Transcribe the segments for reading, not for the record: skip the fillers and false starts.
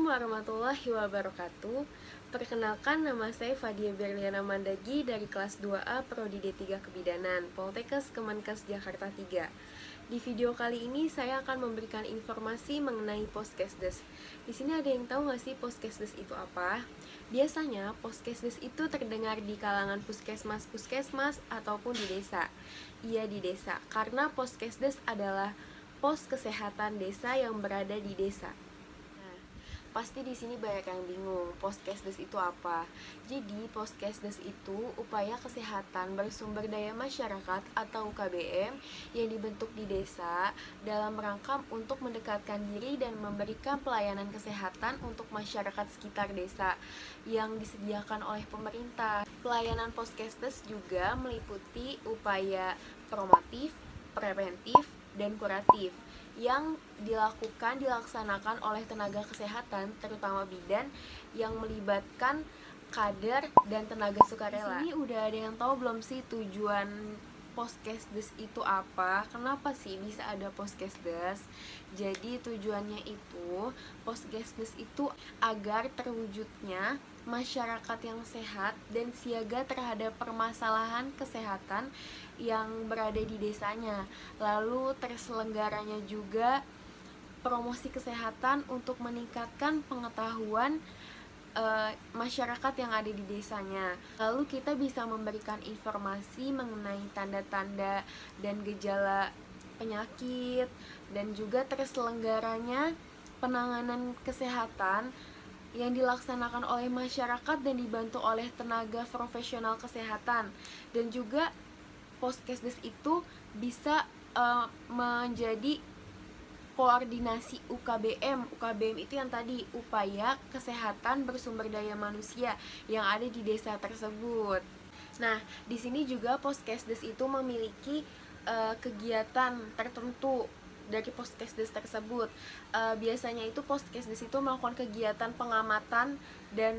Assalamualaikum warahmatullahi wabarakatuh. Perkenalkan, nama saya Fadia Berliana Mandagi dari kelas 2A Prodi D3 Kebidanan, Poltekkes Kemenkes Jakarta 3. Di video kali ini saya akan memberikan informasi mengenai Poskesdes. Di sini ada yang tahu nggak sih Poskesdes itu apa? Biasanya Poskesdes itu terdengar di kalangan puskesmas ataupun di desa. Iya, di desa, karena Poskesdes adalah pos kesehatan desa yang berada di desa. Pasti di sini banyak yang bingung, Poskesdes itu apa? Jadi, Poskesdes itu upaya kesehatan bersumber daya masyarakat atau UKBM yang dibentuk di desa dalam rangka untuk mendekatkan diri dan memberikan pelayanan kesehatan untuk masyarakat sekitar desa yang disediakan oleh pemerintah. Pelayanan Poskesdes juga meliputi upaya promotif, preventif, dan kuratif yang dilaksanakan oleh tenaga kesehatan, terutama bidan yang melibatkan kader dan tenaga sukarela. Di sini udah ada yang tahu belum sih tujuan Poskesdes itu apa? Kenapa sih bisa ada Poskesdes? Jadi tujuannya itu, Poskesdes itu agar terwujudnya masyarakat yang sehat dan siaga terhadap permasalahan kesehatan yang berada di desanya. Lalu terselenggaranya juga promosi kesehatan untuk meningkatkan pengetahuan masyarakat yang ada di desanya. Lalu kita bisa memberikan informasi mengenai tanda-tanda dan gejala penyakit, dan juga terselenggaranya penanganan kesehatan yang dilaksanakan oleh masyarakat dan dibantu oleh tenaga profesional kesehatan. Dan juga Poskesdes itu bisa menjadi koordinasi UKBM. UKBM itu yang tadi, upaya kesehatan bersumber daya manusia yang ada di desa tersebut. Nah, di sini juga Poskesdes itu memiliki kegiatan tertentu dari Poskesdes tersebut. Biasanya itu Poskesdes itu melakukan kegiatan pengamatan dan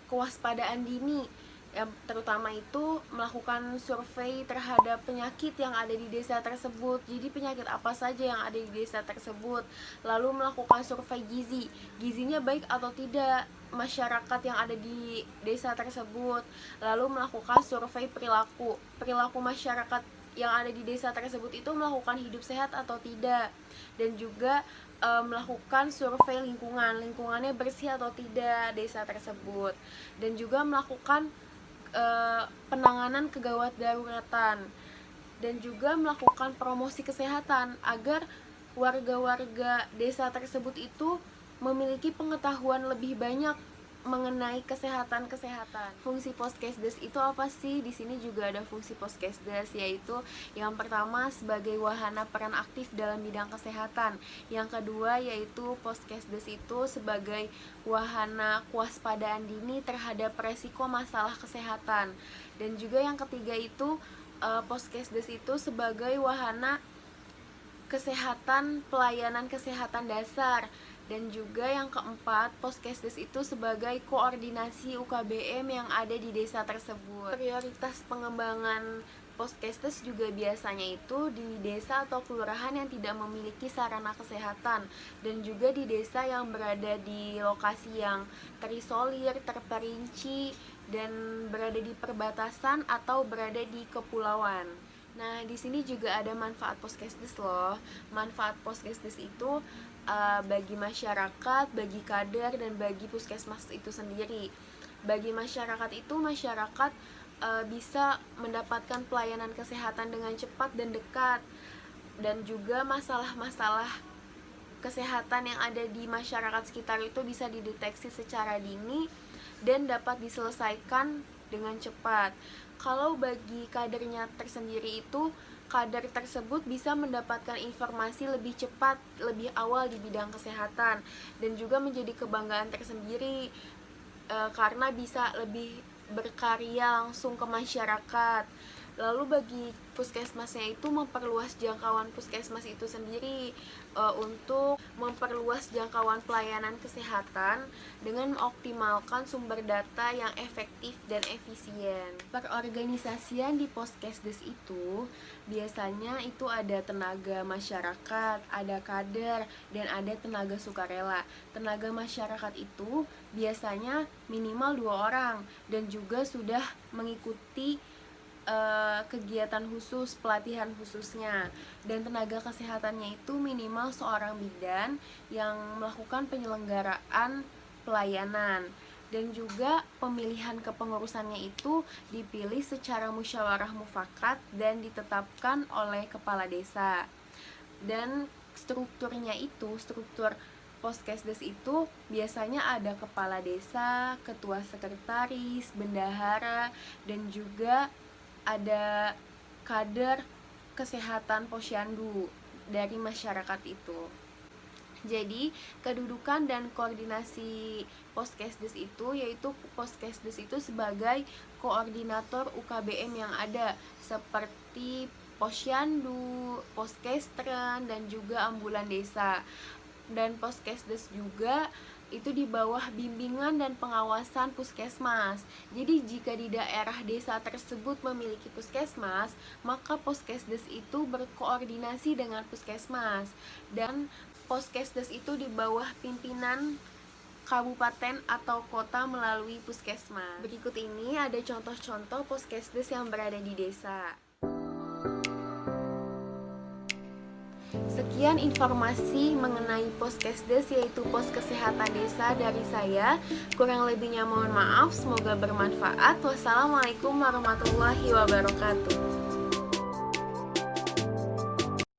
kewaspadaan dini, yang terutama itu melakukan survei terhadap penyakit yang ada di desa tersebut. Jadi penyakit apa saja yang ada di desa tersebut. Lalu melakukan survei gizinya baik atau tidak masyarakat yang ada di desa tersebut. Lalu melakukan survei perilaku masyarakat yang ada di desa tersebut itu melakukan hidup sehat atau tidak. Dan juga melakukan survei lingkungannya bersih atau tidak desa tersebut. Dan juga melakukan penanganan kegawat daruratan, dan juga melakukan promosi kesehatan agar warga-warga desa tersebut itu memiliki pengetahuan lebih banyak mengenai kesehatan. Fungsi Poskesdes itu apa sih? Di sini juga ada fungsi Poskesdes, yaitu yang pertama sebagai wahana peran aktif dalam bidang kesehatan. Yang kedua yaitu Poskesdes itu sebagai wahana kewaspadaan dini terhadap resiko masalah kesehatan. Dan juga yang ketiga itu Poskesdes itu sebagai wahana kesehatan, pelayanan kesehatan dasar. Dan juga yang keempat, Poskesdes itu sebagai koordinasi UKBM yang ada di desa tersebut. Prioritas pengembangan Poskesdes juga biasanya itu di desa atau kelurahan yang tidak memiliki sarana kesehatan, dan juga di desa yang berada di lokasi yang terisolir, terperinci, dan berada di perbatasan atau berada di kepulauan. Nah, di sini juga ada manfaat Poskesdes loh. Manfaat Poskesdes itu bagi masyarakat, bagi kader, dan bagi puskesmas itu sendiri. Bagi masyarakat itu, masyarakat bisa mendapatkan pelayanan kesehatan dengan cepat dan dekat. Dan juga masalah-masalah kesehatan yang ada di masyarakat sekitar itu bisa dideteksi secara dini dan dapat diselesaikan dengan cepat. Kalau bagi kadernya tersendiri itu, kader tersebut bisa mendapatkan informasi lebih cepat, lebih awal di bidang kesehatan, dan juga menjadi kebanggaan tersendiri karena bisa lebih berkarya langsung ke masyarakat. Lalu bagi puskesmasnya itu memperluas jangkauan puskesmas itu sendiri untuk memperluas jangkauan pelayanan kesehatan dengan mengoptimalkan sumber data yang efektif dan efisien. Perorganisasian di Poskesdes itu biasanya itu ada tenaga masyarakat, ada kader, dan ada tenaga sukarela. Tenaga masyarakat itu biasanya minimal 2 orang dan juga sudah mengikuti kegiatan khusus, pelatihan khususnya. Dan tenaga kesehatannya itu minimal seorang bidan yang melakukan penyelenggaraan pelayanan. Dan juga pemilihan kepengurusannya itu dipilih secara musyawarah mufakat dan ditetapkan oleh kepala desa. Dan strukturnya itu, struktur Poskesdes itu biasanya ada kepala desa, ketua sekretaris, bendahara, dan juga ada kader kesehatan posyandu dari masyarakat itu. Jadi kedudukan dan koordinasi Poskesdes itu yaitu Poskesdes itu sebagai koordinator UKBM yang ada seperti posyandu, poskestren, dan juga ambulan desa. Dan Poskesdes juga itu di bawah bimbingan dan pengawasan puskesmas. Jadi jika di daerah desa tersebut memiliki puskesmas, maka Poskesdes itu berkoordinasi dengan puskesmas. Dan Poskesdes itu di bawah pimpinan kabupaten atau kota melalui puskesmas. Berikut ini ada contoh-contoh Poskesdes yang berada di desa. Sekian informasi mengenai Poskesdes, yaitu Pos Kesehatan Desa dari saya. Kurang lebihnya mohon maaf, semoga bermanfaat. Wassalamualaikum warahmatullahi wabarakatuh.